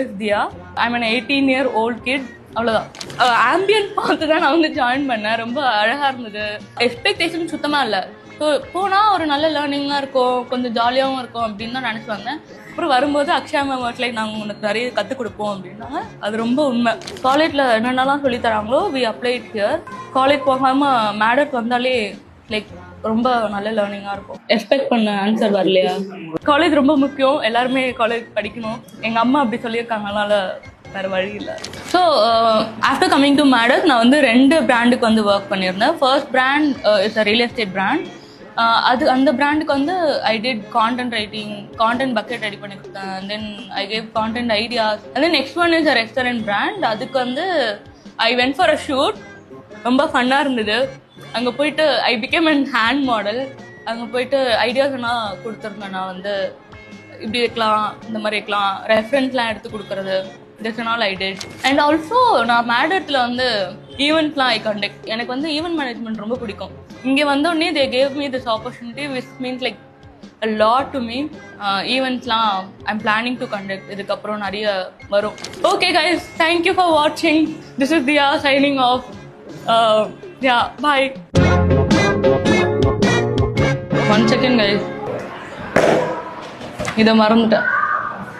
is Dia. I'm an 18-year-old kid. அவ்வளோதான். Ambient பார்த்து தான் நான் வந்து ஜாயின் பண்ணேன். ரொம்ப அழகாக இருந்தது. எக்ஸ்பெக்டேஷன் சுத்தமாக இல்லை. ஸோ போனால் ஒரு நல்ல லேர்னிங்காக இருக்கும், கொஞ்சம் ஜாலியாகவும் இருக்கும் அப்படின்னு தான் நினச்சி வந்தேன். அப்புறம் வரும்போது அக்ஷயா மேம் லைக் நாங்கள் உனக்கு நிறைய கற்றுக் கொடுப்போம் அப்படின்னாங்க. அது ரொம்ப உண்மை. காலேஜில் என்னென்னலாம் சொல்லித்தராங்களோ we apply it here. College போகாமல் மேடட் வந்தாலே லைக் ரொம்ப நல்ல லேர்னிங்காக இருக்கும். எக்ஸ்பெக்ட் பண்ண ஆன்சர் வரலையா? காலேஜ் ரொம்ப முக்கியம், எல்லாருமே காலேஜ் படிக்கணும். எங்கள் அம்மா அப்படி சொல்லியிருக்காங்கனால வேறு வழி இல்லை. ஸோ ஆஃப்டர் கம்மிங் டு மேடட் நான் வந்து 2 பிராண்டுக்கு வந்து ஒர்க் பண்ணியிருந்தேன். First brand is a real estate brand. அந்த பிராண்டுக்கு வந்து I did content writing, content bucket ready பண்ணி கொடுத்தேன். Then I gave content ideas. And then next one is a restaurant brand. அதுக்கு வந்து I went for a shoot. ரொம்ப ஃபன்னாக இருந்தது. அங்கே போயிட்டு I became an hand model. அங்கே போயிட்டு ஐடியாஸ் எல்லாம் கொடுத்துருந்தேன். நான் வந்து இப்படி வைக்கலாம், இந்த மாதிரி வைக்கலாம், ரெஃபரன்ஸ்லாம் எடுத்து கொடுக்குறது. That's all I did. And also நான் மேடத்தில் வந்து ஈவெண்ட்லாம் ஐ கண்டக்ட். எனக்கு வந்து ஈவெண்ட் மேனேஜ்மெண்ட் ரொம்ப பிடிக்கும். இங்கே வந்தோடனே they gave me this opportunity which means like a lot to me. ஈவெண்ட்ஸ்லாம் I'm planning to conduct. இதுக்கப்புறம் நிறைய வரும். Okay guys, thank you for watching. This is Dia signing off. Yeah, bye. One second guys. இதை மறந்துட்டேன்.